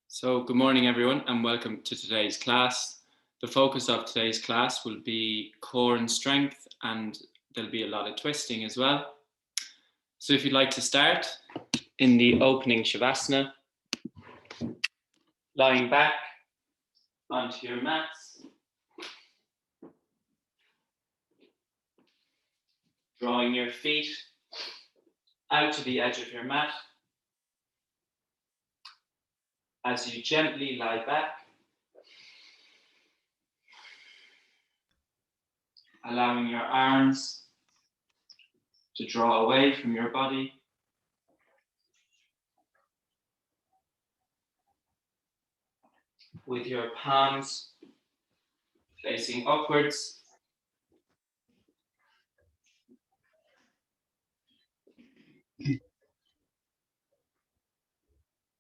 So good morning everyone and welcome to today's class. The focus of today's class will be core and strength, and there'll be a lot of twisting as well. So if you'd like to start in the opening Shavasana, lying back onto your mats, drawing your feet out to the edge of your mat. As you gently lie back, allowing your arms to draw away from your body. With your palms facing upwards.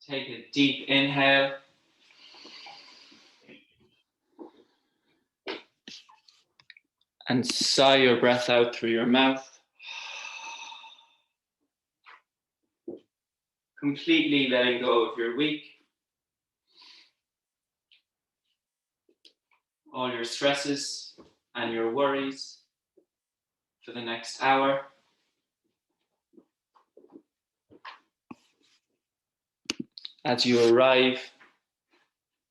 Take a deep inhale. And sigh your breath out through your mouth. Completely letting go of your week. All your stresses and your worries for the next hour. As you arrive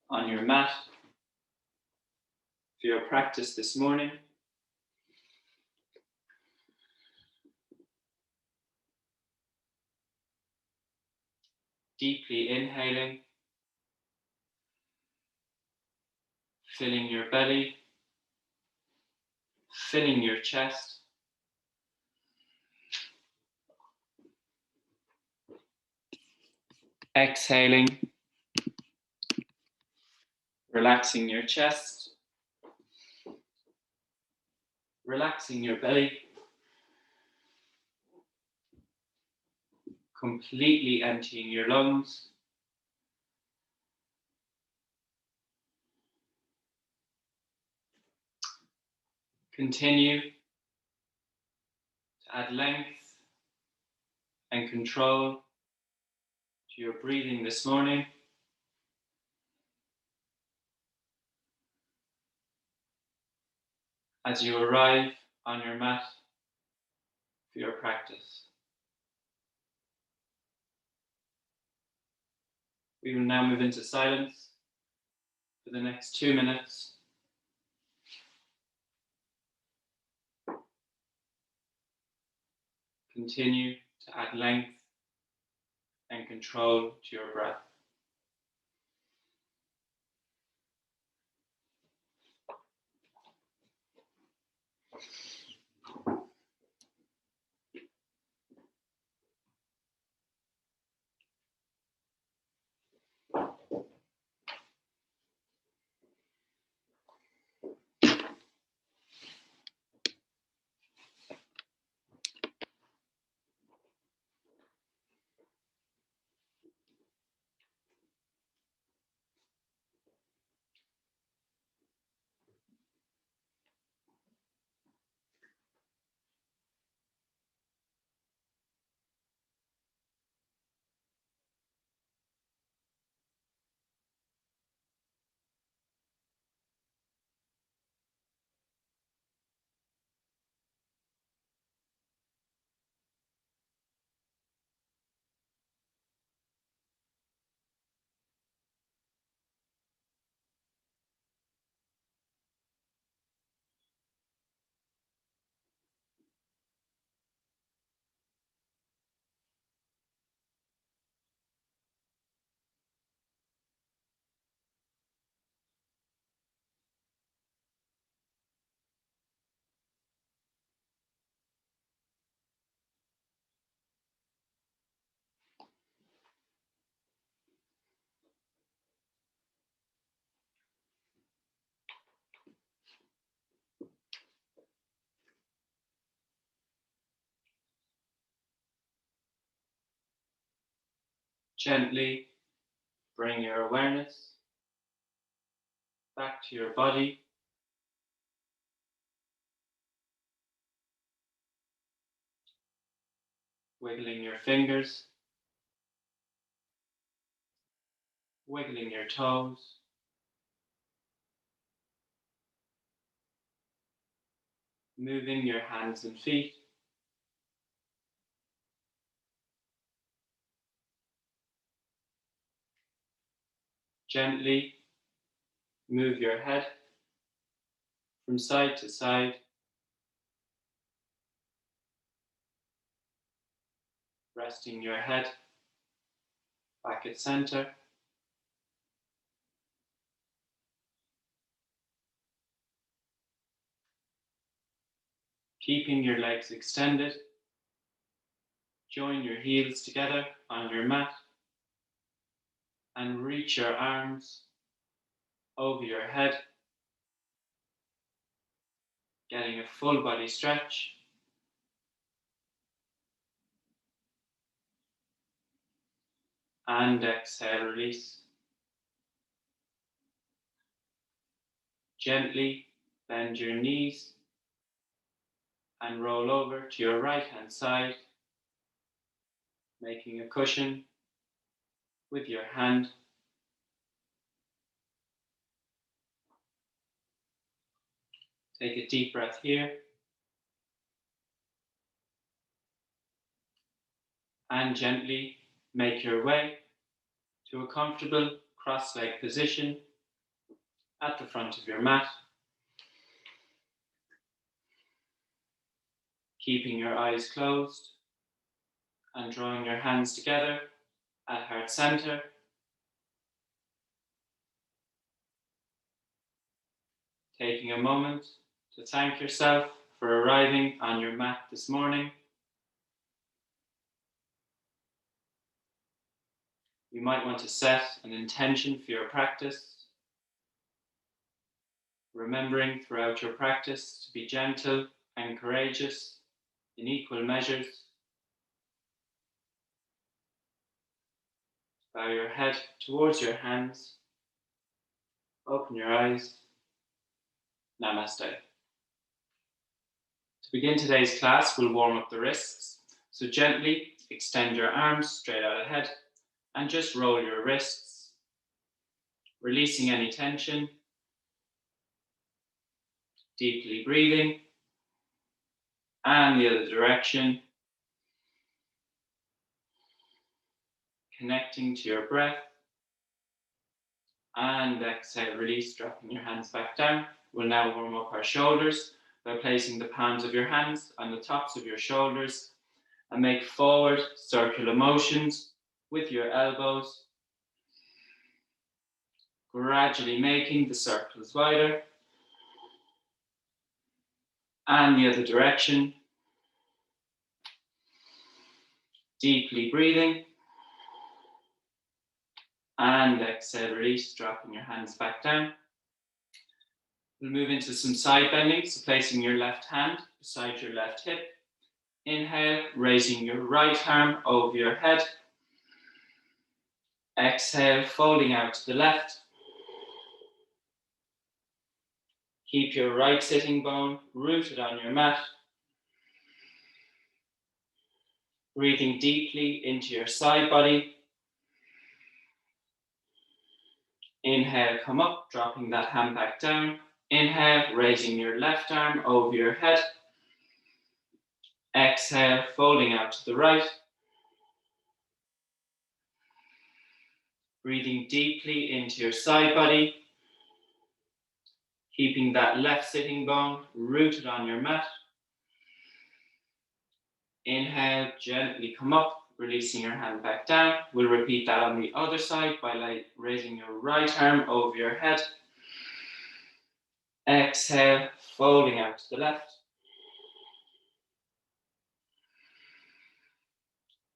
on your mat for your practice this morning, deeply inhaling, filling your belly, filling your chest. Exhaling, relaxing your chest, relaxing your belly, completely emptying your lungs. Continue to add length and control to your breathing this morning. As you arrive on your mat for your practice. We will now move into silence for the next 2 minutes. Continue to add length and control to your breath. Gently bring your awareness back to your body. Wiggling your fingers. wiggling your toes. Moving your hands and feet. Gently move your head from side to side. Resting your head back at center. Keeping your legs extended. Join your heels together on your mat and reach your arms over your head, getting a full body stretch. And exhale, release. Gently bend your knees and roll over to your right hand side, making a cushion with your hand. Take a deep breath here. And gently make your way to a comfortable cross-leg position at the front of your mat. Keeping your eyes closed and drawing your hands together at heart center. Taking a moment to thank yourself for arriving on your mat this morning. You might want to set an intention for your practice, remembering throughout your practice to be gentle and courageous in equal measures. Bow your head towards your hands. Open your eyes. Namaste. To begin today's class, we'll warm up the wrists. So gently extend your arms straight out ahead and just roll your wrists, releasing any tension. Deeply breathing. And the other direction. Connecting to your breath. And exhale, release, dropping your hands back down. We'll now warm up our shoulders by placing the palms of your hands on the tops of your shoulders and make forward circular motions with your elbows, gradually making the circles wider. And the other direction. Deeply breathing. And exhale, release, dropping your hands back down. We'll move into some side bending, so placing your left hand beside your left hip. Inhale, raising your right arm over your head. Exhale, folding out to the left. Keep your right sitting bone rooted on your mat. Breathing deeply into your side body. Inhale, come up, dropping that hand back down. Inhale, raising your left arm over your head. Exhale, folding out to the right. Breathing deeply into your side body. Keeping that left sitting bone rooted on your mat. Inhale, gently come up, releasing your hand back down. We'll repeat that on the other side by raising your right arm over your head. Exhale, folding out to the left.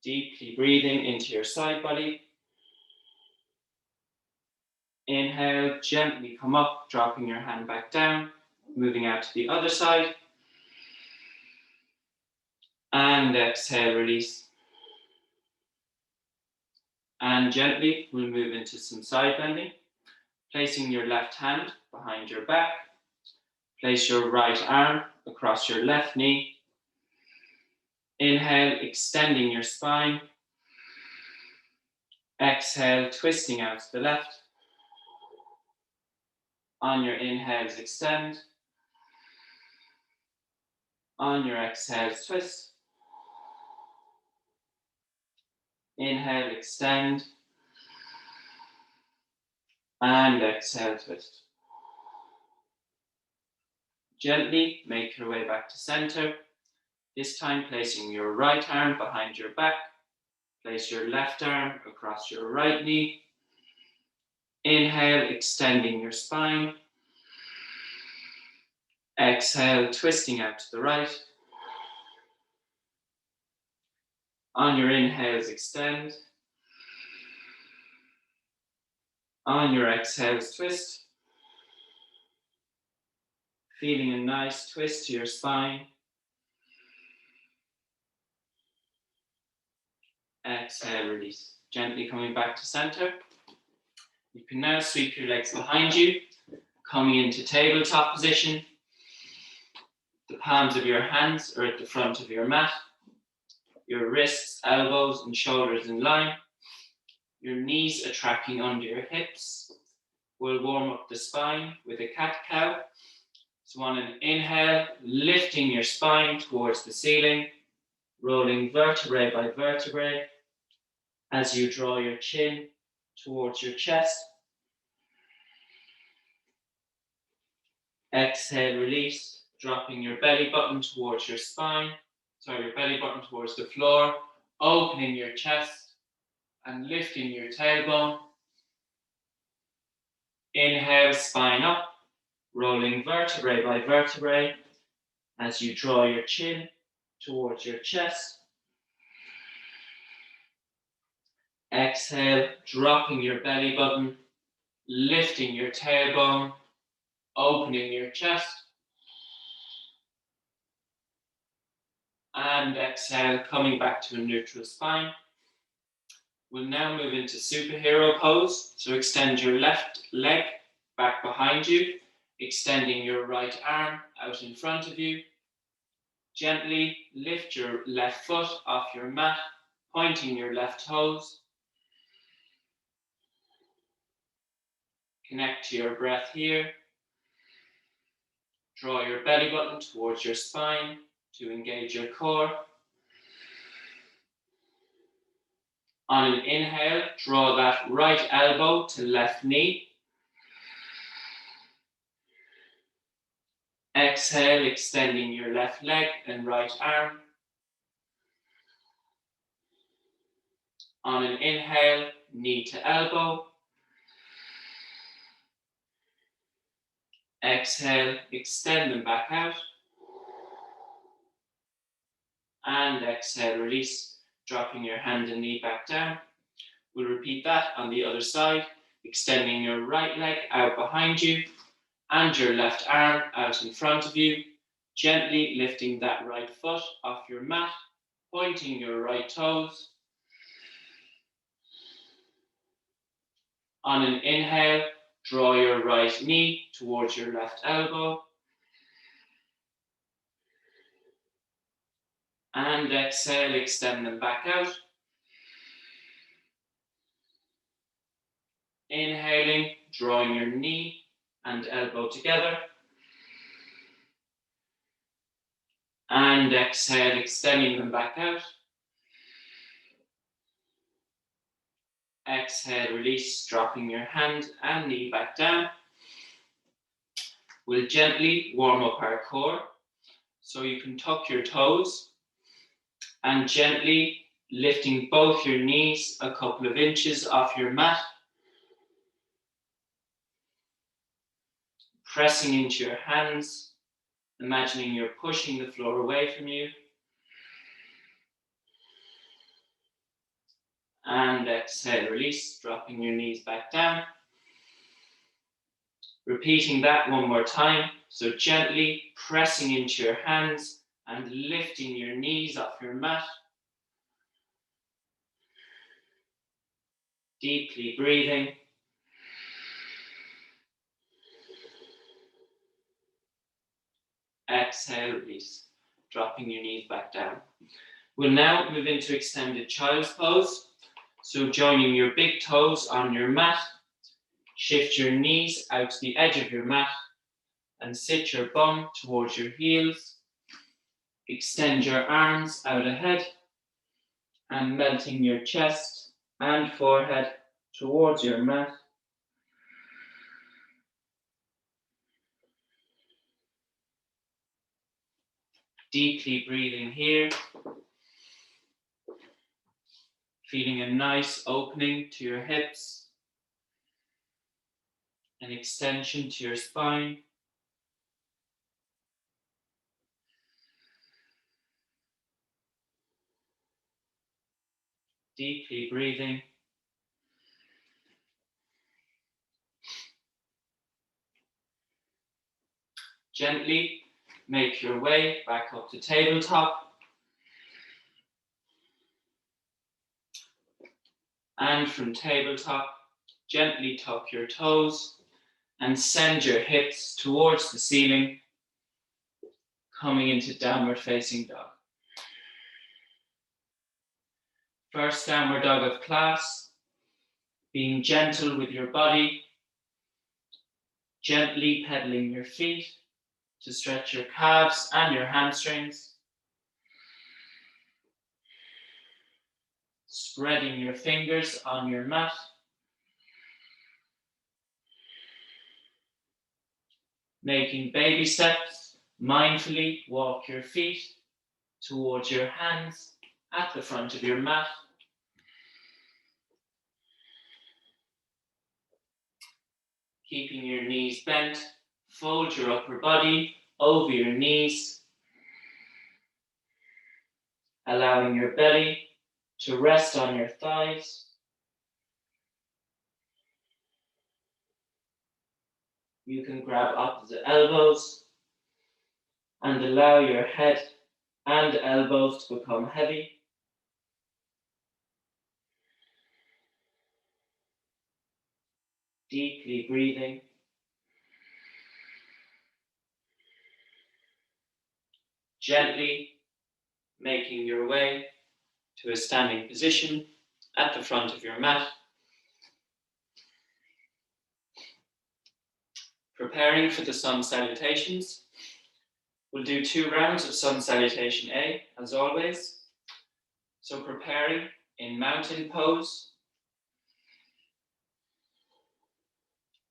Deeply breathing into your side body. Inhale, gently come up, dropping your hand back down, moving out to the other side. And exhale, release. And gently, we'll move into some side bending. Placing your left hand behind your back. Place your right arm across your left knee. Inhale, extending your spine. Exhale, twisting out to the left. On your inhales, extend. On your exhales, twist. Inhale, extend. And exhale, twist. Gently make your way back to center. This time placing your right arm behind your back. Place your left arm across your right knee. Inhale, extending your spine. Exhale, twisting out to the right. On your inhales, extend. On your exhales, twist. Feeling a nice twist to your spine. Exhale, release. Gently coming back to center. You can now sweep your legs behind you, coming into tabletop position. The palms of your hands are at the front of your mat. Your wrists, elbows, and shoulders in line. Your knees are tracking under your hips. We'll warm up the spine with a cat-cow. So on an inhale, lifting your spine towards the ceiling, rolling vertebrae by vertebrae as you draw your chin towards your chest. Exhale, release, dropping your belly button towards your spine. Your belly button towards the floor, opening your chest and lifting your tailbone. Inhale, spine up, rolling vertebrae by vertebrae as you draw your chin towards your chest. Exhale, dropping your belly button, lifting your tailbone, opening your chest. And exhale, coming back to a neutral spine. We'll now move into superhero pose. So extend your left leg back behind you, extending your right arm out in front of you. Gently lift your left foot off your mat, pointing your left toes. Connect to your breath here. Draw your belly button towards your spine to engage your core. On an inhale, draw that right elbow to left knee. Exhale, extending your left leg and right arm. On an inhale, knee to elbow. Exhale, extend them back out. And exhale, release, dropping your hand and knee back down. We'll repeat that on the other side, extending your right leg out behind you and your left arm out in front of you, gently lifting that right foot off your mat, pointing your right toes. On an inhale, draw your right knee towards your left elbow. And exhale, extend them back out. Inhaling, drawing your knee and elbow together. And exhale, extending them back out. Exhale, release, dropping your hand and knee back down. We'll gently warm up our core. So you can tuck your toes and gently lifting both your knees a couple of inches off your mat. Pressing into your hands, imagining you're pushing the floor away from you. And exhale, release, dropping your knees back down. Repeating that one more time. So gently pressing into your hands and lifting your knees off your mat. Deeply breathing. Exhale, release, dropping your knees back down. We'll now move into extended child's pose. So joining your big toes on your mat, shift your knees out to the edge of your mat and sit your bum towards your heels. Extend your arms out ahead and melting your chest and forehead towards your mat. Deeply breathing here. Feeling a nice opening to your hips, an extension to your spine. Deeply breathing. Gently make your way back up to tabletop. And from tabletop, gently tuck your toes and send your hips towards the ceiling, coming into downward facing dog. First downward dog of class, being gentle with your body, gently pedaling your feet to stretch your calves and your hamstrings. Spreading your fingers on your mat. Making baby steps, mindfully walk your feet towards your hands at the front of your mat. Keeping your knees bent, fold your upper body over your knees, allowing your belly to rest on your thighs. You can grab opposite elbows and allow your head and elbows to become heavy. Deeply breathing. Gently making your way to a standing position at the front of your mat. Preparing for the sun salutations. We'll do 2 rounds of sun salutation A, as always. So preparing in mountain pose.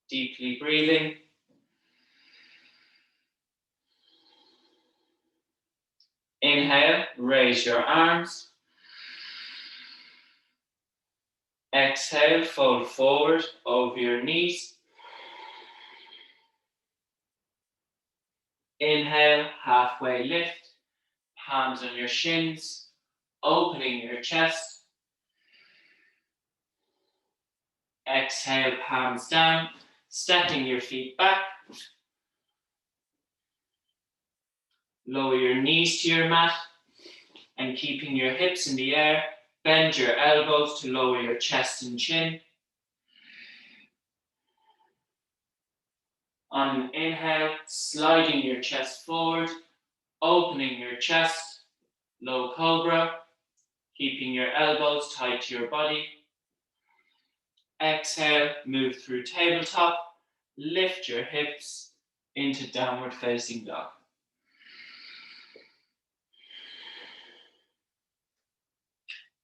Deeply breathing. Inhale, raise your arms. Exhale, fold forward over your knees. Inhale, halfway lift, palms on your shins, opening your chest. Exhale, palms down, stepping your feet back. Lower your knees to your mat and keeping your hips in the air, bend your elbows to lower your chest and chin. On an inhale, sliding your chest forward, opening your chest, low cobra, keeping your elbows tight to your body. Exhale, move through tabletop, lift your hips into downward facing dog.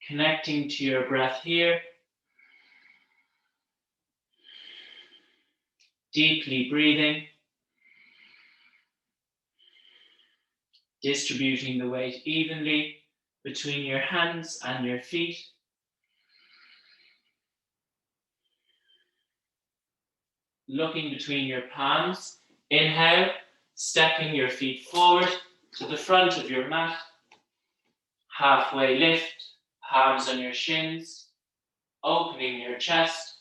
Connecting to your breath here. Deeply breathing. Distributing the weight evenly between your hands and your feet. Looking between your palms. Inhale, stepping your feet forward to the front of your mat. Halfway lift, palms on your shins, opening your chest.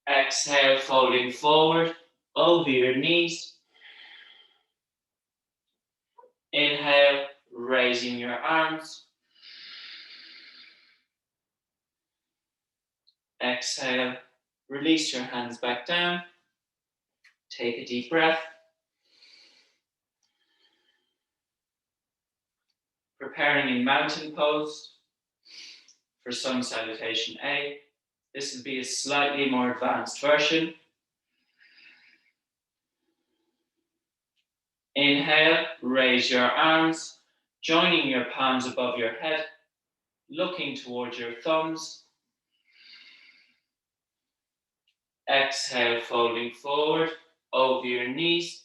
Exhale, folding forward over your knees. Inhale, raising your arms. Exhale, release your hands back down. Take a deep breath. Preparing in mountain pose. for sun salutation A. This will be a slightly more advanced version. Inhale, raise your arms, joining your palms above your head, looking towards your thumbs. Exhale, folding forward over your knees.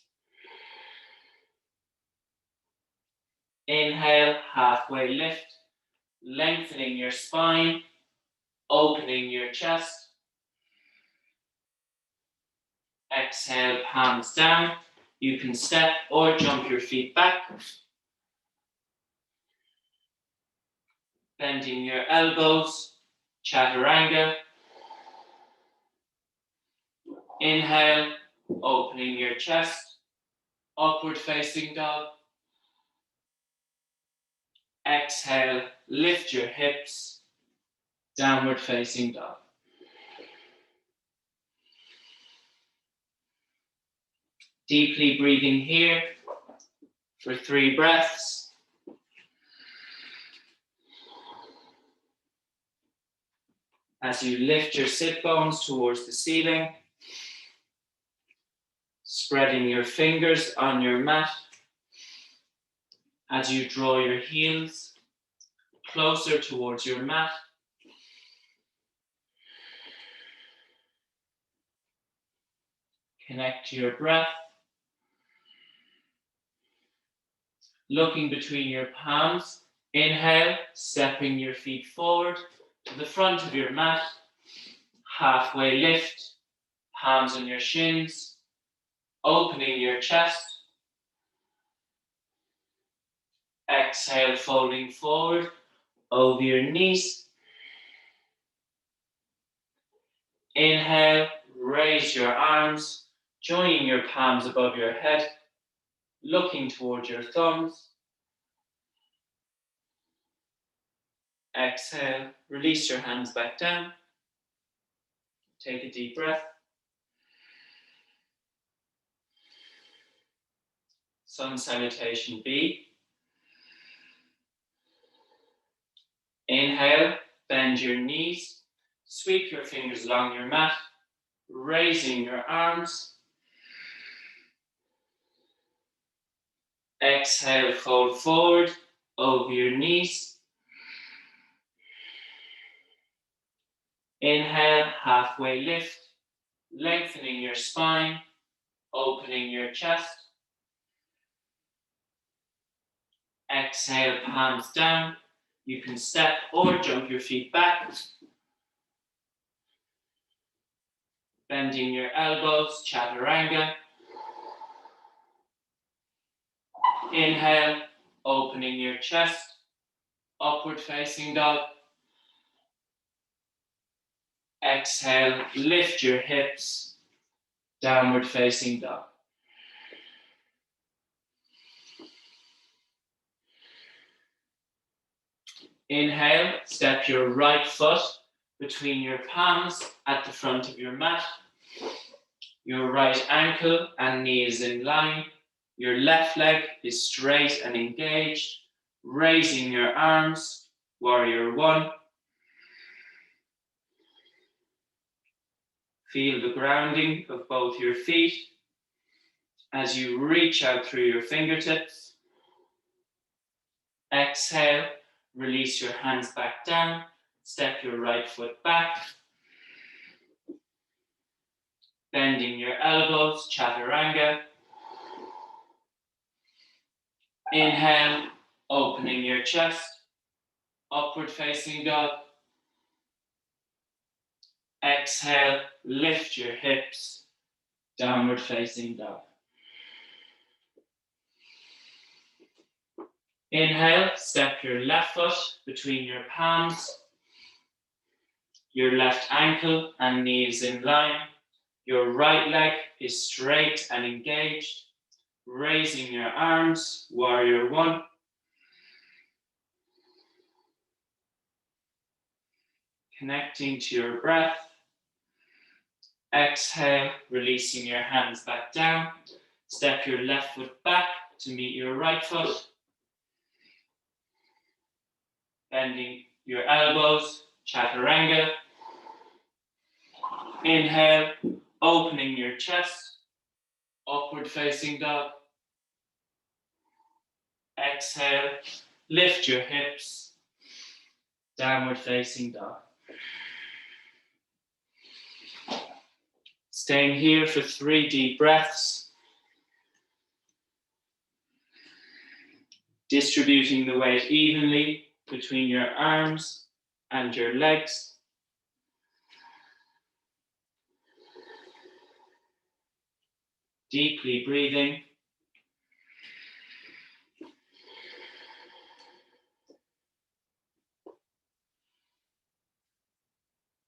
Inhale, halfway lift, lengthening your spine, opening your chest. Exhale, palms down. You can step or jump your feet back. Bending your elbows, chaturanga. Inhale, opening your chest, upward facing dog. Exhale, lift your hips, downward facing dog. Deeply breathing here for 3 breaths. As you lift your sit bones towards the ceiling, spreading your fingers on your mat. As you draw your heels closer towards your mat. Connect to your breath. Looking between your palms, inhale, stepping your feet forward to the front of your mat. Halfway lift, palms on your shins, opening your chest. Exhale, folding forward over your knees. Inhale, raise your arms, joining your palms above your head, looking towards your thumbs. Exhale, release your hands back down. Take a deep breath. Sun salutation B. Inhale, bend your knees, sweep your fingers along your mat, raising your arms. Exhale, fold forward over your knees. Inhale, halfway lift, lengthening your spine, opening your chest. Exhale, palms down. You can step or jump your feet back. Bending your elbows, chaturanga. Inhale, opening your chest, upward facing dog. Exhale, lift your hips, downward facing dog. Inhale, step your right foot between your palms at the front of your mat. Your right ankle and knee is in line. Your left leg is straight and engaged. Raising your arms, warrior 1. Feel the grounding of both your feet as you reach out through your fingertips. Exhale, release your hands back down. Step your right foot back. Bending your elbows, chaturanga. Inhale, opening your chest, upward facing dog. Exhale, lift your hips, downward facing dog. Inhale, step your left foot between your palms. Your left ankle and knee is in line. Your right leg is straight and engaged. Raising your arms, warrior 1. Connecting to your breath. Exhale, releasing your hands back down. Step your left foot back to meet your right foot. Bending your elbows, Chaturanga. Inhale, opening your chest, upward facing dog. Exhale, lift your hips, downward facing dog. Staying here for 3 deep breaths. Distributing the weight evenly between your arms and your legs. Deeply breathing.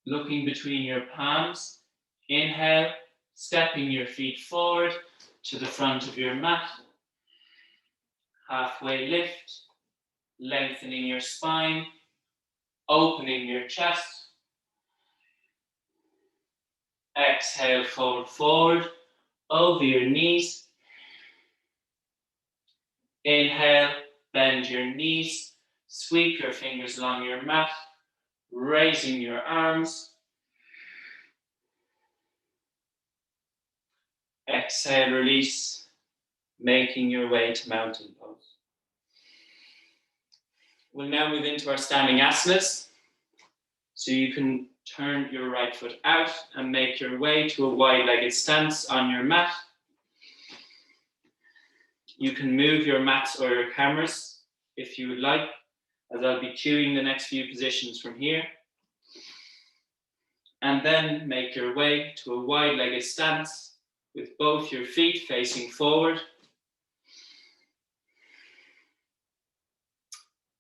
Looking between your palms. Inhale, stepping your feet forward to the front of your mat. Halfway lift, lengthening your spine, opening your chest. Exhale, fold forward over your knees. Inhale, bend your knees, sweep your fingers along your mat, raising your arms. Exhale, release, making your way to mountain pose. We'll now move into our standing asanas. So you can turn your right foot out and make your way to a wide-legged stance on your mat. You can move your mats or your cameras if you would like, as I'll be cueing the next few positions from here. And then make your way to a wide-legged stance with both your feet facing forward.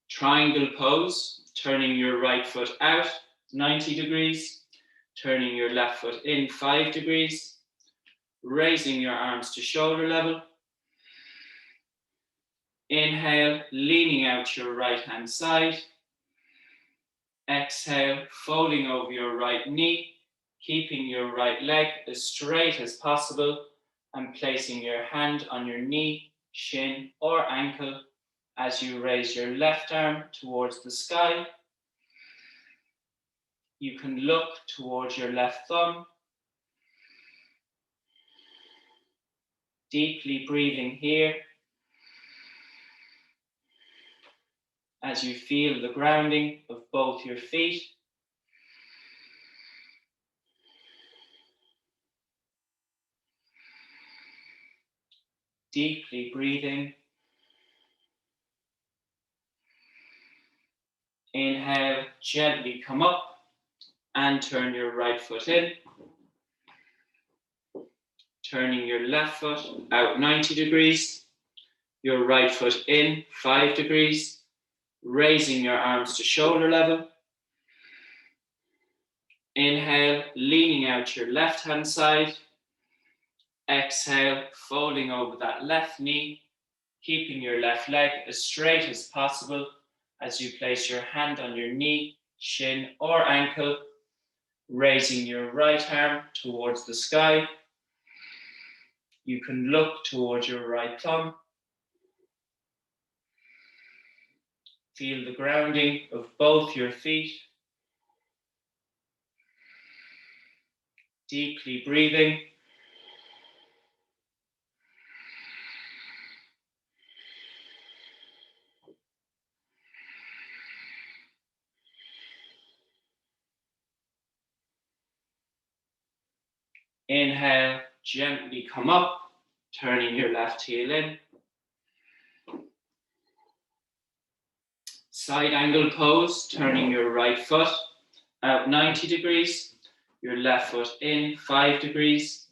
Triangle pose, turning your right foot out 90 degrees, turning your left foot in 5 degrees, raising your arms to shoulder level. Inhale, leaning out your right hand side. Exhale, folding over your right knee, keeping your right leg as straight as possible and placing your hand on your knee, shin or ankle as you raise your left arm towards the sky. You can look towards your left thumb. Deeply breathing here as you feel the grounding of both your feet. Deeply breathing. Inhale, gently come up and turn your right foot in. Turning your left foot out 90 degrees. Your right foot in 5 degrees. Raising your arms to shoulder level. Inhale, leaning out your left hand side. Exhale, folding over that left knee, keeping your left leg as straight as possible as you place your hand on your knee, shin or ankle, raising your right arm towards the sky. You can look towards your right thumb. Feel the grounding of both your feet. Deeply breathing. Inhale, gently come up, turning your left heel in. Side angle pose, turning your right foot out 90 degrees, your left foot in 5 degrees,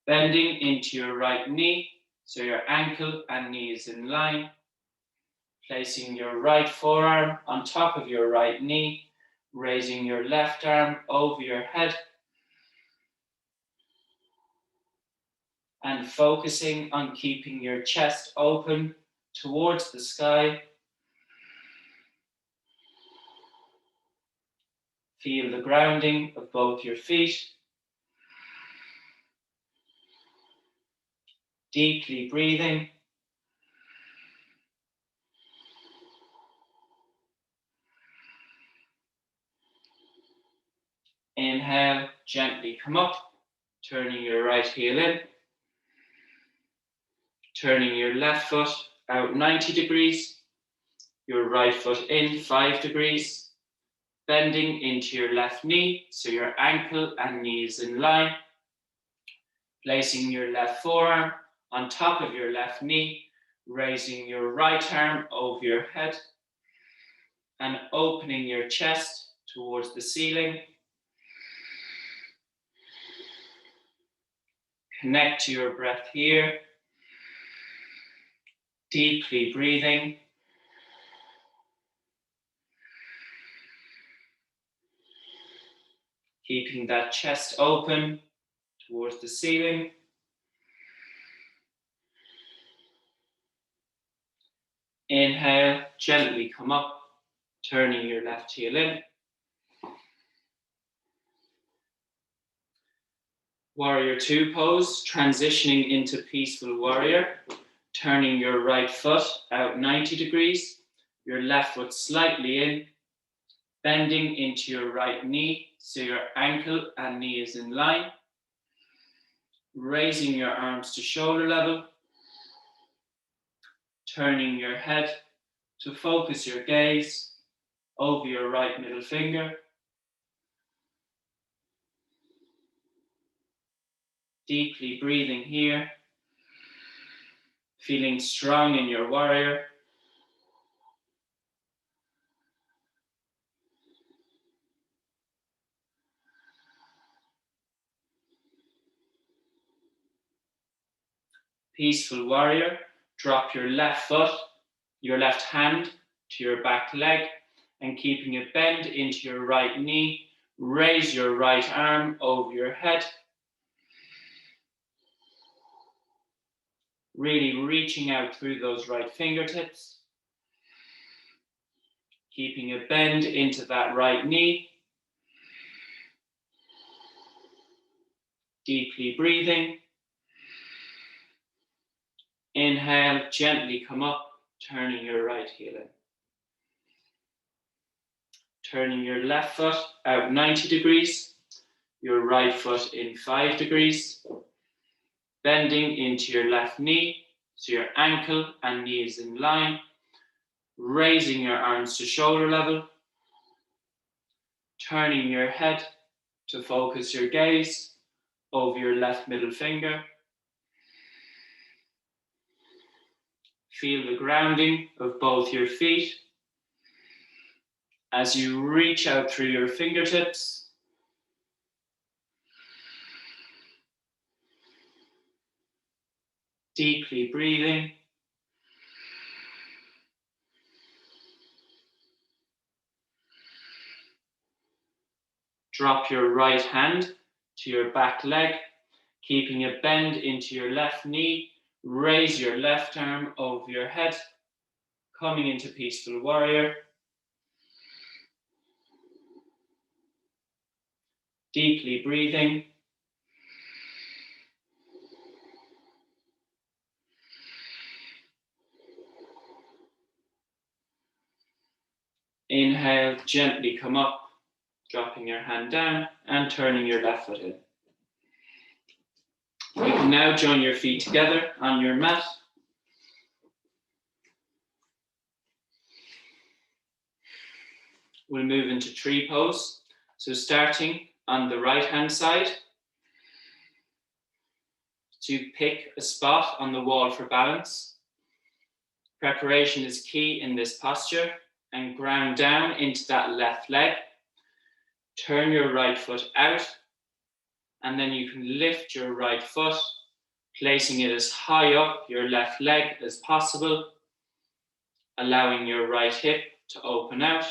bending into your right knee, so your ankle and knee is in line, placing your right forearm on top of your right knee, raising your left arm over your head, and focusing on keeping your chest open towards the sky. Feel the grounding of both your feet. Deeply breathing. Inhale, gently come up, turning your right heel in. Turning your left foot out 90 degrees. Your right foot in 5 degrees. Bending into your left knee, so your ankle and knee is in line. Placing your left forearm on top of your left knee, raising your right arm over your head, and opening your chest towards the ceiling. Connect to your breath here. Deeply breathing. Keeping that chest open towards the ceiling. Inhale, gently come up, turning your left heel in. Warrior Two pose, transitioning into Peaceful Warrior, turning your right foot out 90 degrees, your left foot slightly in, bending into your right knee, so your ankle and knee is in line, raising your arms to shoulder level, turning your head to focus your gaze over your right middle finger. Deeply breathing here, feeling strong in your warrior. Peaceful Warrior, drop your left foot, your left hand to your back leg, and keeping it bend into your right knee, raise your right arm over your head. Really reaching out through those right fingertips. Keeping a bend into that right knee. Deeply breathing. Inhale, gently come up, turning your right heel in. Turning your left foot out 90 degrees, your right foot in 5 degrees. Bending into your left knee, so your ankle and knee is in line. Raising your arms to shoulder level. Turning your head to focus your gaze over your left middle finger. Feel the grounding of both your feet as you reach out through your fingertips. Deeply breathing. Drop your right hand to your back leg, keeping a bend into your left knee. Raise your left arm over your head, coming into Peaceful Warrior. Deeply breathing. Inhale, gently come up, dropping your hand down and turning your left foot in. You can now join your feet together on your mat. We'll move into tree pose. So starting on the right hand side, to pick a spot on the wall for balance. Preparation is key in this posture, and ground down into that left leg. Turn your right foot out, and then you can lift your right foot, placing it as high up your left leg as possible, allowing your right hip to open out.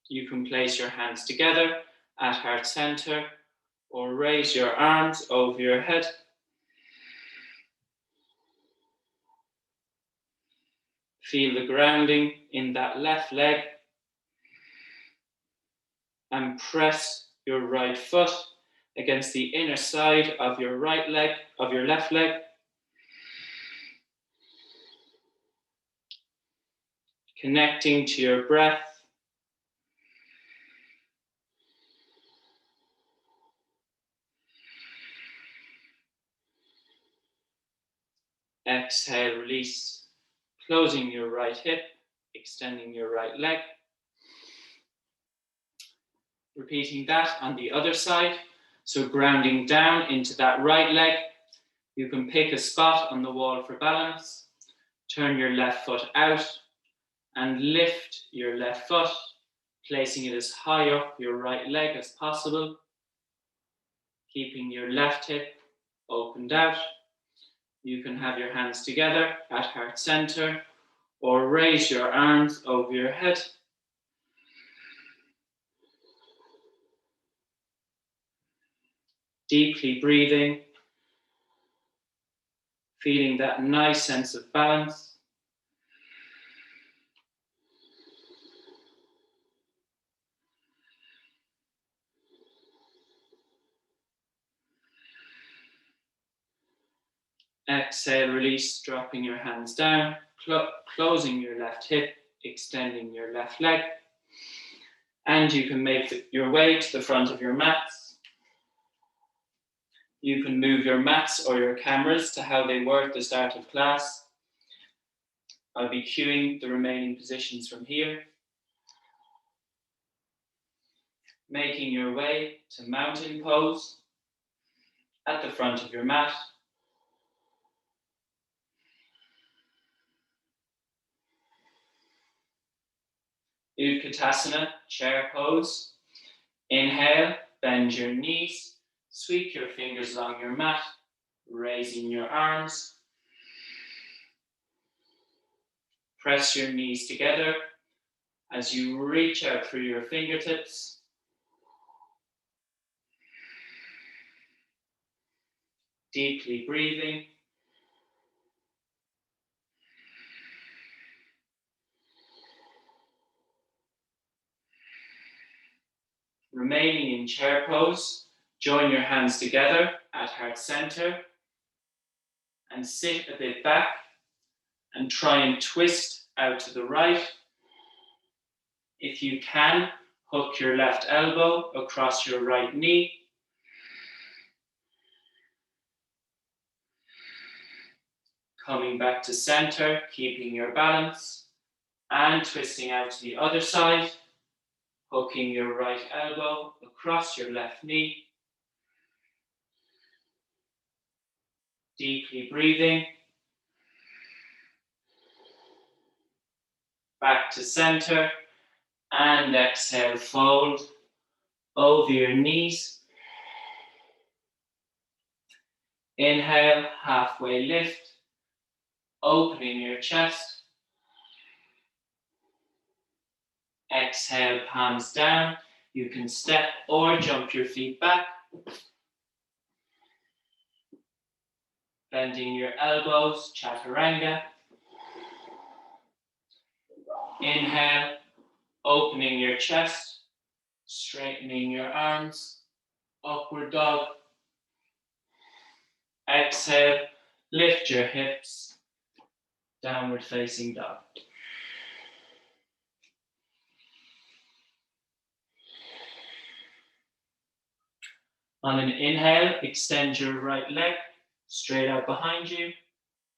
You can place your hands together at heart center or raise your arms over your head. Feel the grounding in that left leg and press your right foot against the inner side of your right leg, of your left leg. Connecting to your breath. Exhale, release, closing your right hip, extending your right leg. Repeating that on the other side. So grounding down into that right leg. You can pick a spot on the wall for balance. Turn your left foot out and lift your left foot, placing it as high up your right leg as possible. Keeping your left hip opened out. You can have your hands together at heart center or raise your arms over your head. Deeply breathing, feeling that nice sense of balance. Exhale, release, dropping your hands down, closing your left hip, extending your left leg. And you can make your way to the front of your mats. You can move your mats or your cameras to how they were at the start of class. I'll be cueing the remaining positions from here. Making your way to mountain pose at the front of your mat. Utkatasana, chair pose. Inhale, bend your knees, sweep your fingers along your mat, raising your arms. Press your knees together as you reach out through your fingertips. Deeply breathing. Remaining in chair pose, join your hands together at heart center and sit a bit back and try and twist out to the right. If you can, hook your left elbow across your right knee. Coming back to center, keeping your balance and twisting out to the other side. Hooking your right elbow across your left knee. Deeply breathing. Back to center and exhale, fold over your knees. Inhale, halfway lift, opening your chest. Exhale, palms down. You can step or jump your feet back. Bending your elbows, chaturanga. Inhale, opening your chest, straightening your arms, upward dog. Exhale, lift your hips, downward facing dog. On an inhale, extend your right leg straight out behind you,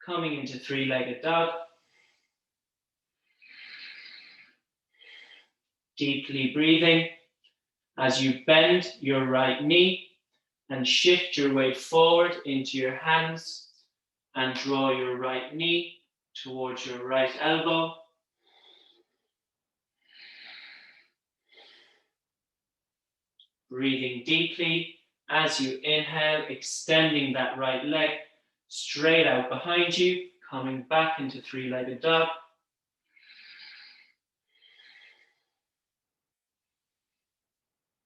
coming into three-legged dog. Deeply breathing as you bend your right knee and shift your weight forward into your hands and draw your right knee towards your right elbow. Breathing deeply as you inhale, extending that right leg straight out behind you, coming back into three-legged dog.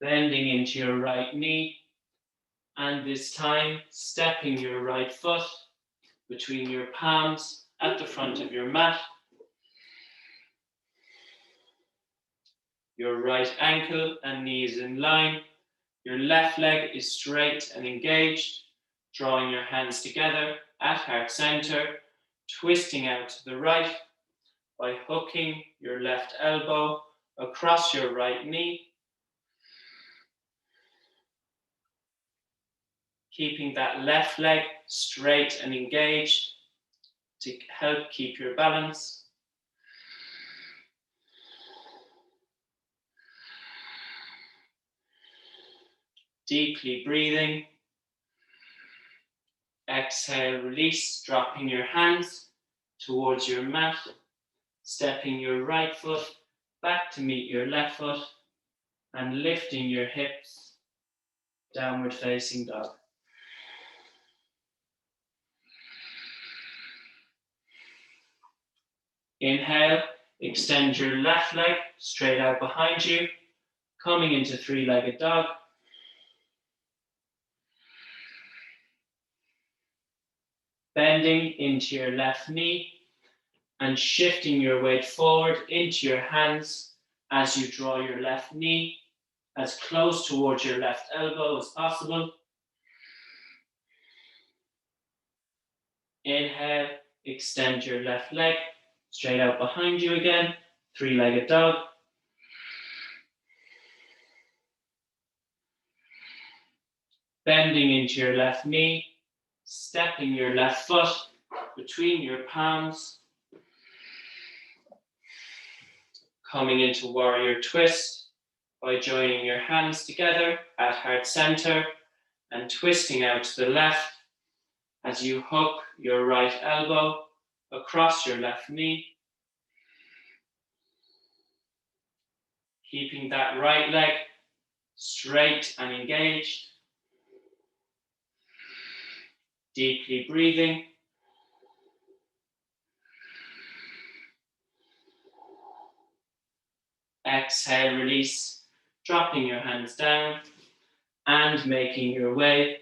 Bending into your right knee, and this time stepping your right foot between your palms at the front of your mat. Your right ankle and knee is in line. Your left leg is straight and engaged, drawing your hands together at heart center, twisting out to the right by hooking your left elbow across your right knee. Keeping that left leg straight and engaged. to help keep your balance. Deeply breathing. Exhale, release, dropping your hands towards your mat, stepping your right foot back to meet your left foot, and lifting your hips, downward facing dog. Inhale, extend your left leg straight out behind you, coming into three-legged dog. Bending into your left knee and shifting your weight forward into your hands as you draw your left knee as close towards your left elbow as possible. Inhale, extend your left leg straight out behind you again, three-legged dog. Bending into your left knee, stepping your left foot between your palms, coming into warrior twist by joining your hands together at heart center and twisting out to the left as you hook your right elbow across your left knee, keeping that right leg straight and engaged. Deeply breathing. Exhale, release, dropping your hands down and making your way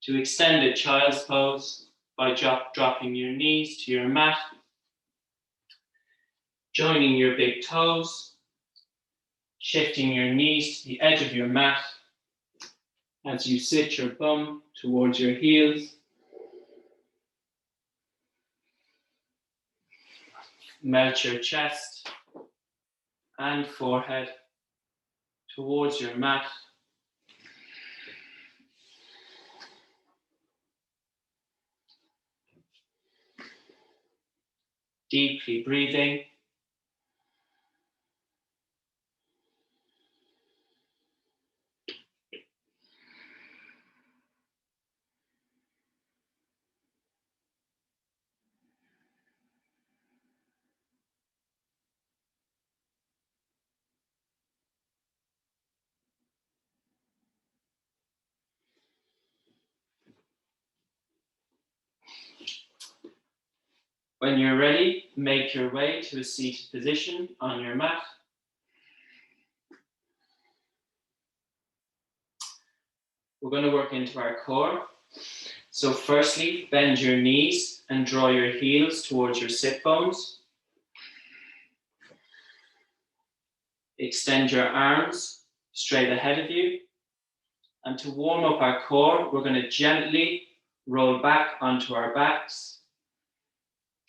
to extended child's pose by dropping your knees to your mat, joining your big toes, shifting your knees to the edge of your mat as you sit your bum towards your heels. Melt your chest and forehead towards your mat. Deeply breathing. When you're ready, make your way to a seated position on your mat. We're going to work into our core. So firstly, bend your knees and draw your heels towards your sit bones. Extend your arms straight ahead of you. And to warm up our core, we're going to gently roll back onto our backs,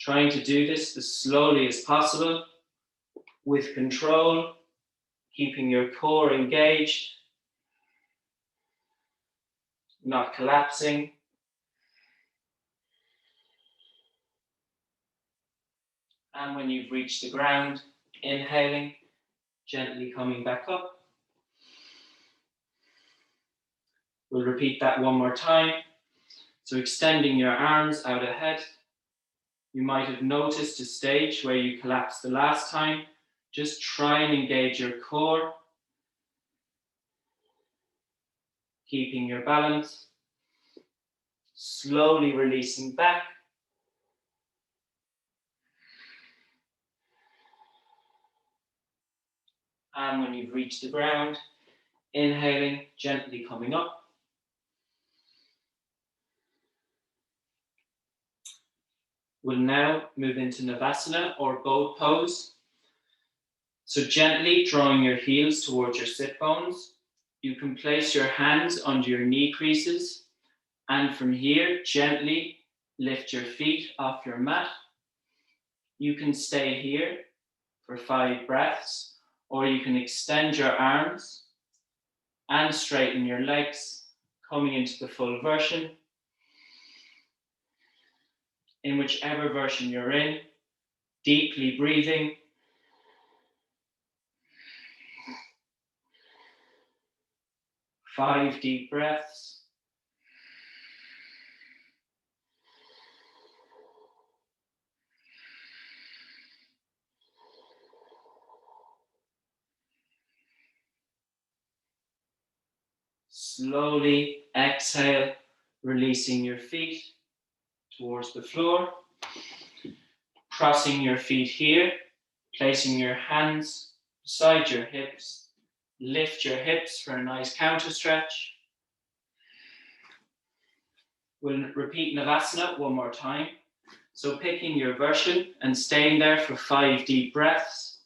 trying to do this as slowly as possible with control, keeping your core engaged, not collapsing. And when you've reached the ground, inhaling, gently coming back up. We'll repeat that one more time. So extending your arms out ahead. You might have noticed a stage where you collapsed the last time. Just try and engage your core, keeping your balance. Slowly releasing back. And when you've reached the ground, inhaling, gently coming up. We'll now move into Navasana or boat pose. So gently drawing your heels towards your sit bones. You can place your hands under your knee creases. And from here, gently lift your feet off your mat. You can stay here for 5 breaths, or you can extend your arms and straighten your legs, coming into the full version. in whichever version you're in, deeply breathing. Five deep breaths. Slowly exhale, releasing your feet towards the floor. Crossing your feet here, placing your hands beside your hips. Lift your hips for a nice counter stretch. We'll repeat Navasana one more time. So picking your version and staying there for 5 deep breaths.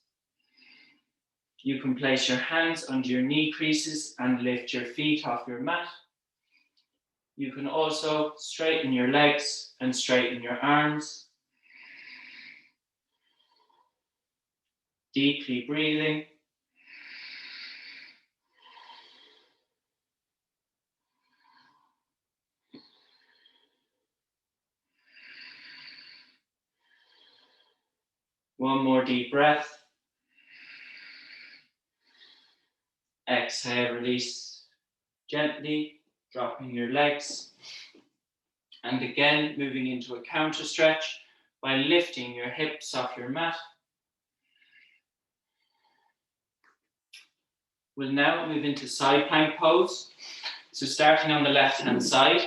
You can place your hands under your knee creases and lift your feet off your mat. You can also straighten your legs and straighten your arms. Deeply breathing. One more deep breath. Exhale, release gently, dropping your legs. And again, moving into a counter stretch by lifting your hips off your mat. We'll now move into side plank pose. So starting on the left-hand side,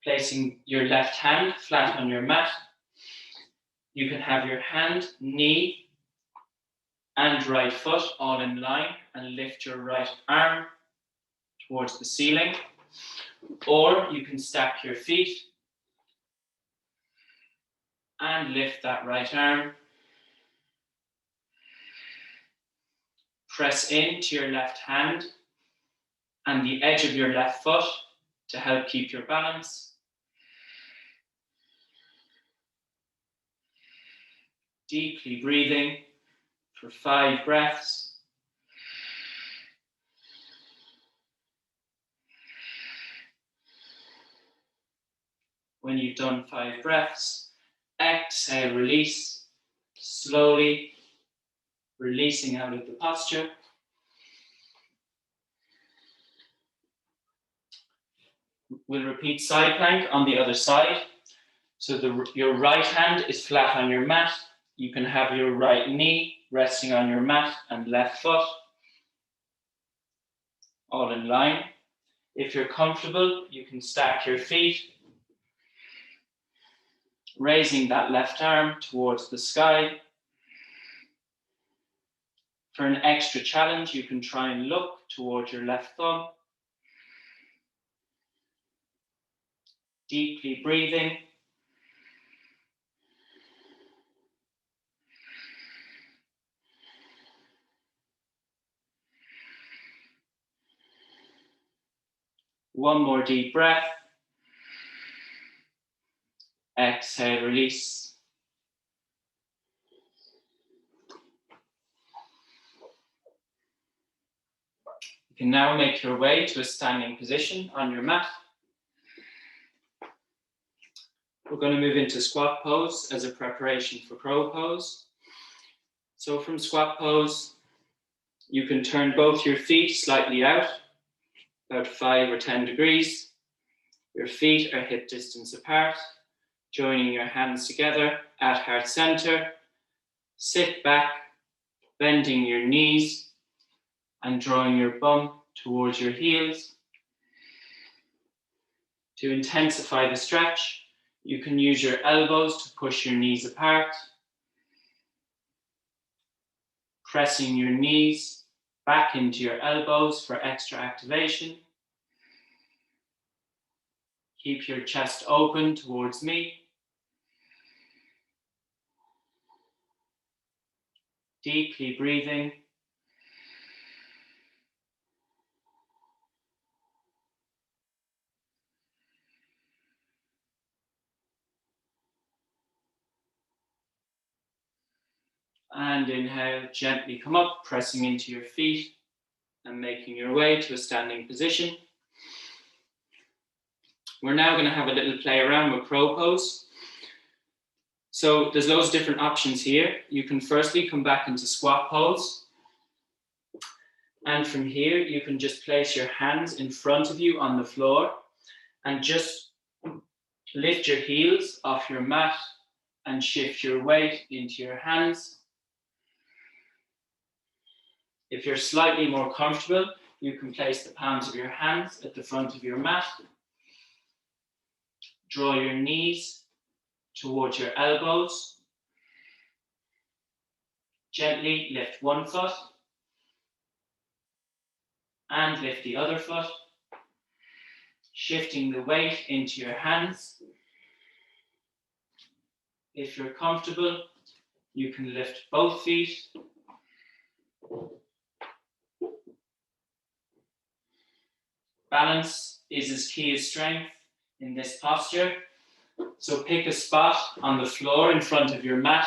placing your left hand flat on your mat. You can have your hand, knee, and right foot all in line and lift your right arm towards the ceiling. Or you can stack your feet and lift that right arm. Press into your left hand and the edge of your left foot to help keep your balance. Deeply breathing for 5 breaths. When you've done 5 breaths, exhale, release, slowly releasing out of the posture. We'll repeat side plank on the other side. So your right hand is flat on your mat. You can have your right knee resting on your mat and left foot all in line. If you're comfortable, you can stack your feet, raising that left arm towards the sky. For an extra challenge, you can try and look towards your left thumb. Deeply breathing. One more deep breath. Exhale, release. You can now make your way to a standing position on your mat. We're going to move into squat pose as a preparation for crow pose. So from squat pose, you can turn both your feet slightly out, about 5 or 10 degrees. Your feet are hip distance apart, joining your hands together at heart center. Sit back, bending your knees and drawing your bum towards your heels. To intensify the stretch, you can use your elbows to push your knees apart, pressing your knees back into your elbows for extra activation. Keep your chest open towards me. Deeply breathing. And inhale, gently come up, pressing into your feet and making your way to a standing position. We're now going to have a little play around with crow pose. So there's loads of different options here. You can firstly come back into squat pose. And from here, you can just place your hands in front of you on the floor and just lift your heels off your mat and shift your weight into your hands. If you're slightly more comfortable, you can place the palms of your hands at the front of your mat. Draw your knees towards your elbows. Gently lift one foot and lift the other foot, shifting the weight into your hands. If you're comfortable, you can lift both feet. Balance is as key as strength in this posture. So pick a spot on the floor in front of your mat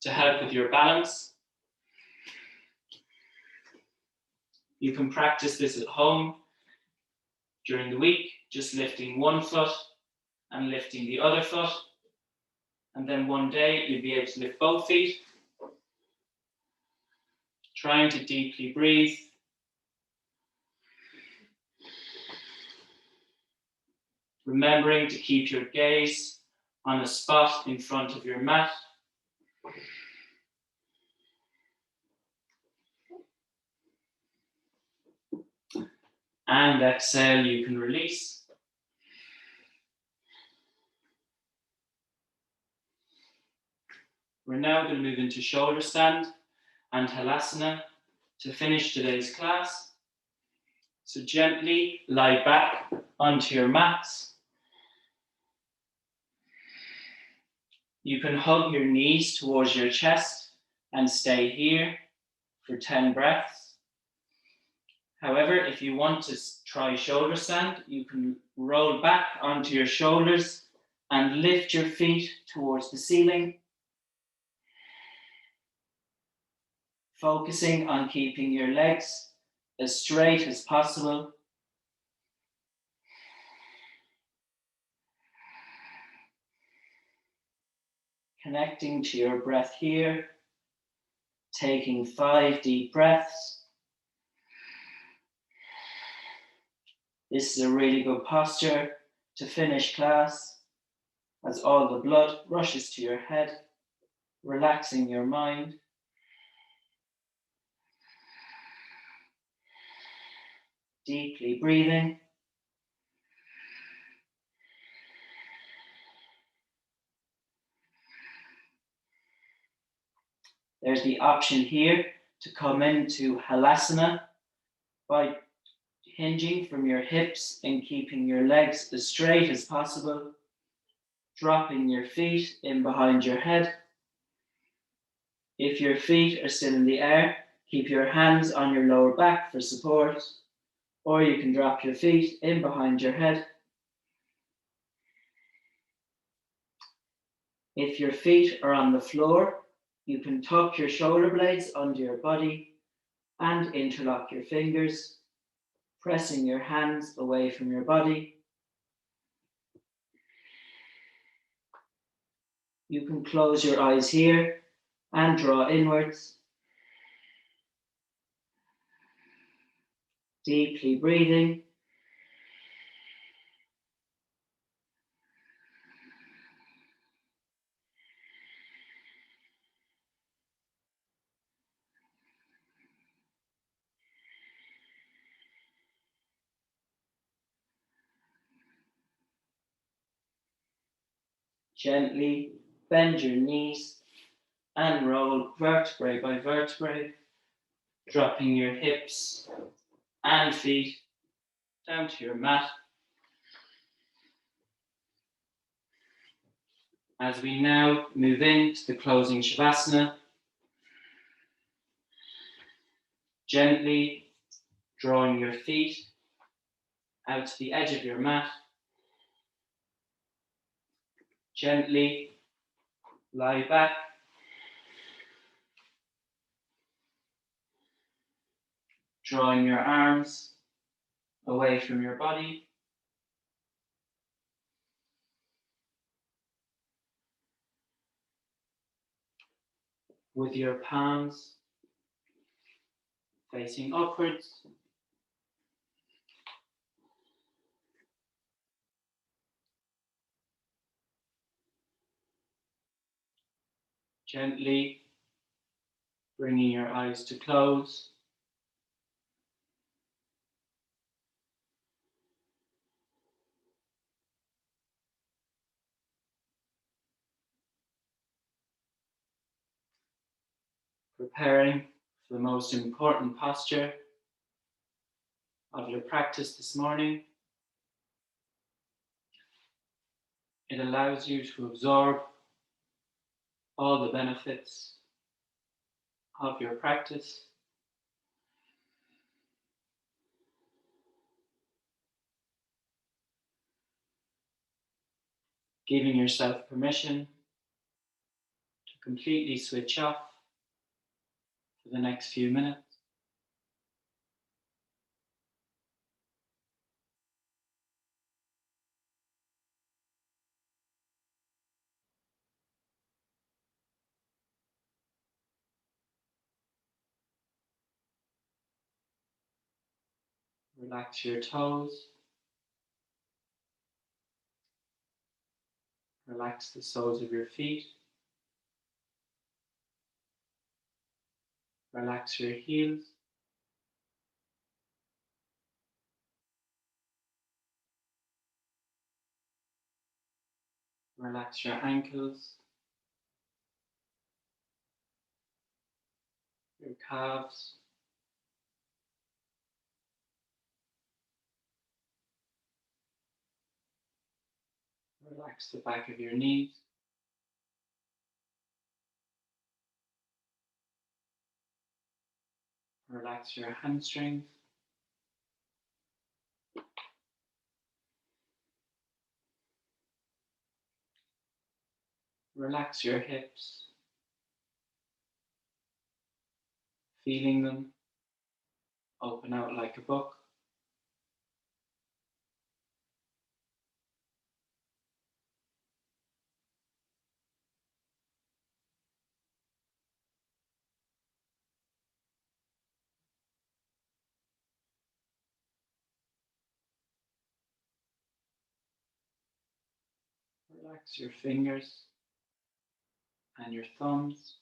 to help with your balance. You can practice this at home during the week, just lifting one foot and lifting the other foot. And then one day you'll be able to lift both feet. Trying to deeply breathe. Remembering to keep your gaze on a spot in front of your mat. And exhale, you can release. We're now going to move into shoulder stand and halasana to finish today's class. So gently lie back onto your mats. You can hug your knees towards your chest and stay here for 10 breaths. However, if you want to try shoulder stand, you can roll back onto your shoulders and lift your feet towards the ceiling. Focusing on keeping your legs as straight as possible. Connecting to your breath here. Taking 5 deep breaths. This is a really good posture to finish class as all the blood rushes to your head, relaxing your mind. Deeply breathing. There's the option here to come into halasana by hinging from your hips and keeping your legs as straight as possible, dropping your feet in behind your head. If your feet are still in the air, keep your hands on your lower back for support, or you can drop your feet in behind your head. If your feet are on the floor, you can tuck your shoulder blades under your body and interlock your fingers, pressing your hands away from your body. You can close your eyes here and draw inwards. Deeply breathing. Gently bend your knees and roll vertebrae by vertebrae, dropping your hips and feet down to your mat. As we now move into the closing Shavasana, gently drawing your feet out to the edge of your mat. Gently lie back. Drawing your arms away from your body. with your palms facing upwards. Gently bringing your eyes to close. Preparing for the most important posture of your practice this morning. It allows you to absorb all the benefits of your practice. Giving yourself permission to completely switch off for the next few minutes. Relax your toes. Relax the soles of your feet. Relax your heels. Relax your ankles, your calves, relax the back of your knees. Relax your hamstrings. Relax your hips, feeling them open out like a book. Relax your fingers and your thumbs.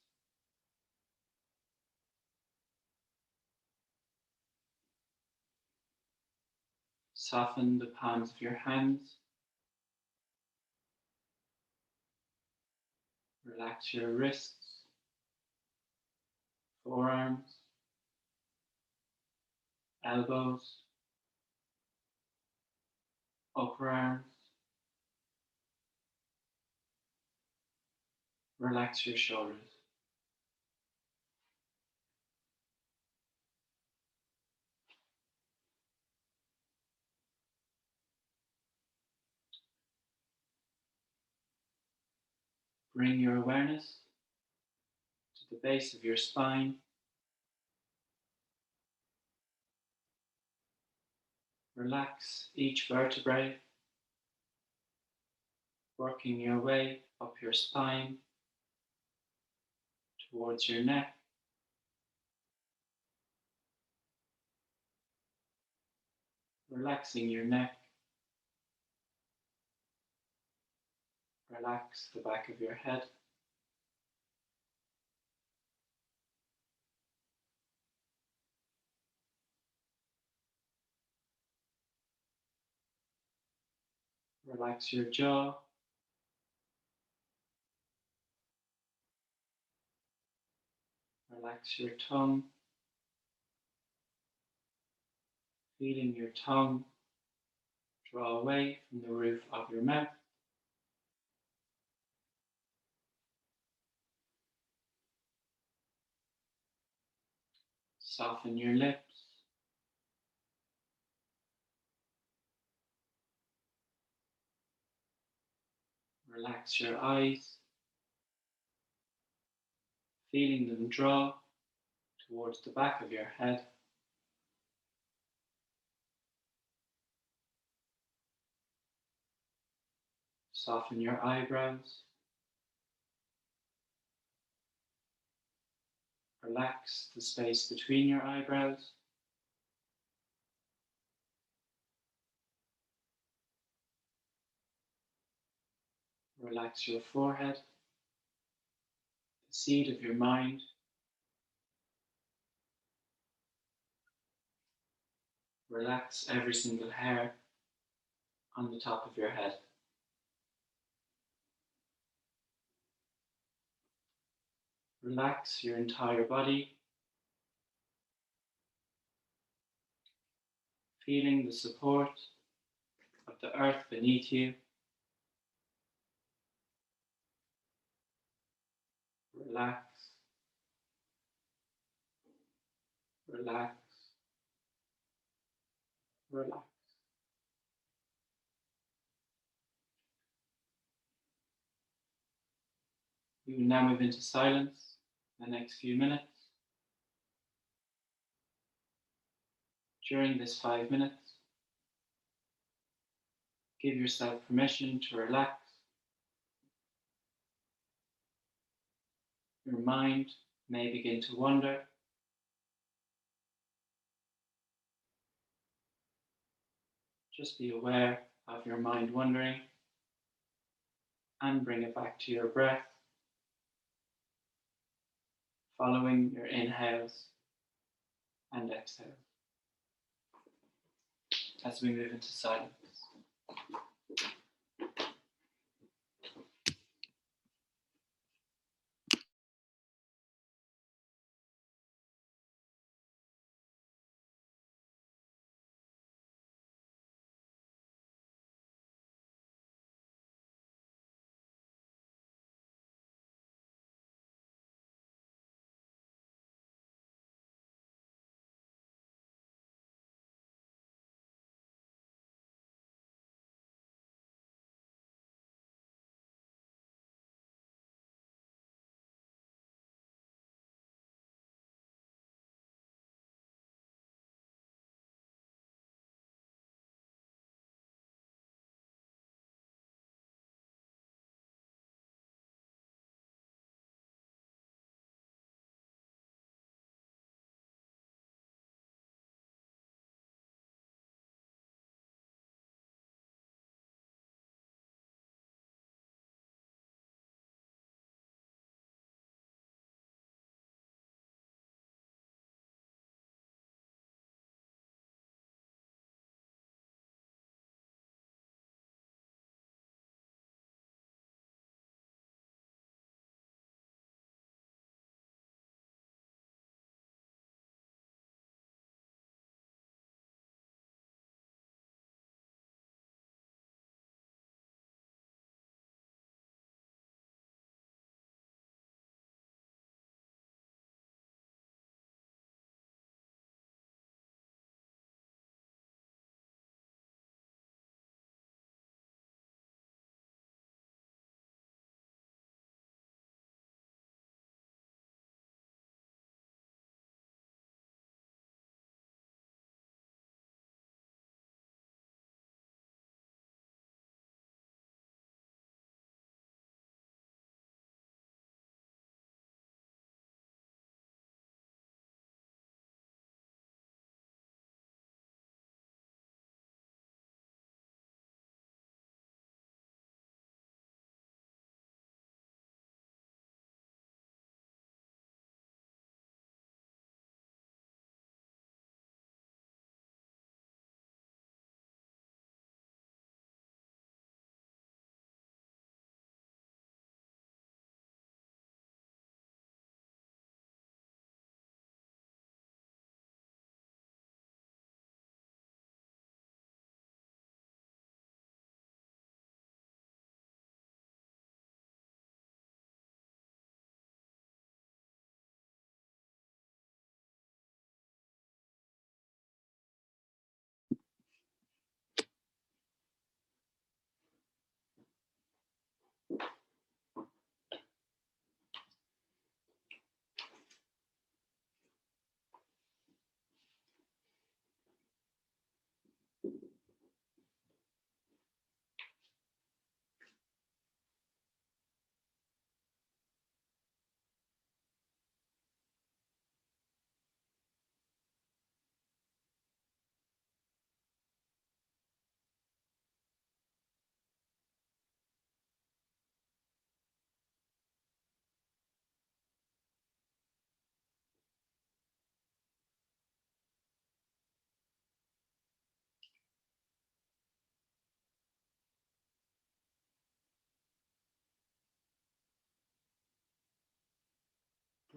Soften the palms of your hands. Relax your wrists, forearms, elbows, upper arms. Relax your shoulders. Bring your awareness to the base of your spine. Relax each vertebrae, working your way up your spine towards your neck. Relaxing your neck. Relax the back of your head. Relax your jaw. Relax your tongue. Feeling your tongue draw away from the roof of your mouth. Soften your lips. Relax your eyes. Feeling them draw towards the back of your head. Soften your eyebrows. Relax the space between your eyebrows. Relax your forehead, the seat of your mind. Relax every single hair on the top of your head. Relax your entire body, feeling the support of the earth beneath you. Relax, relax, relax. We will now move into silence the next few minutes. During this 5 minutes, give yourself permission to relax. Your mind may begin to wander. Just be aware of your mind wandering and bring it back to your breath, following your inhales and exhales as we move into silence.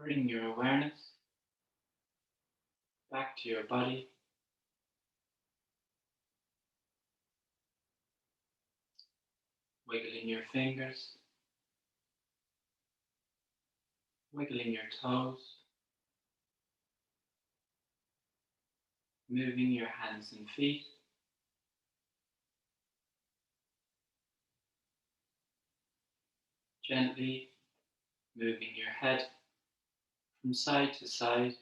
Bring your awareness back to your body. Wiggling your fingers, wiggling your toes, moving your hands and feet. Gently moving your head from side to side.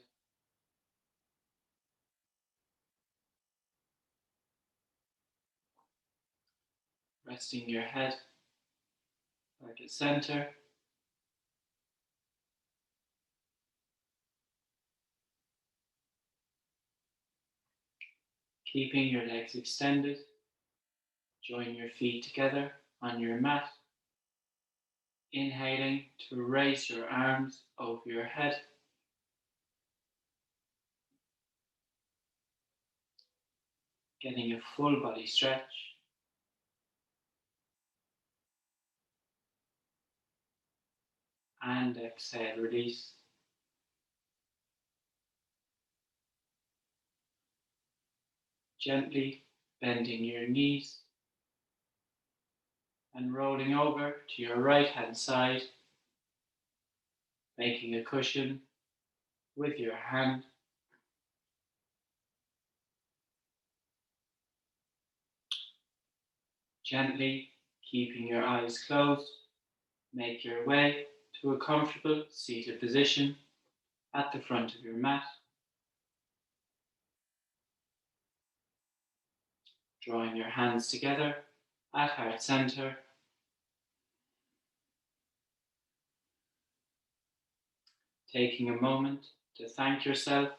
Resting your head back at center. Keeping your legs extended. Join your feet together on your mat. Inhaling to raise your arms over your head. Getting a full body stretch. And exhale, release. Gently bending your knees and rolling over to your right hand side, making a cushion with your hand. Gently keeping your eyes closed, make your way to a comfortable seated position at the front of your mat. Drawing your hands together at heart center. Taking a moment to thank yourself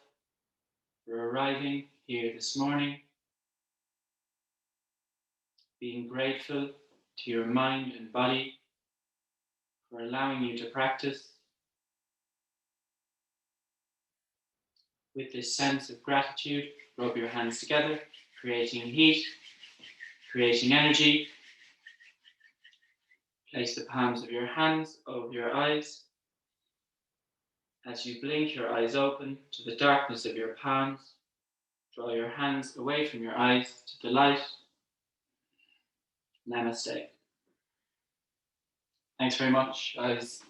for arriving here this morning. Being grateful to your mind and body for allowing you to practice. With this sense of gratitude, rub your hands together, creating heat, creating energy. Place the palms of your hands over your eyes. As you blink your eyes open to the darkness of your palms, draw your hands away from your eyes to the light. Namaste. Thanks very much, guys.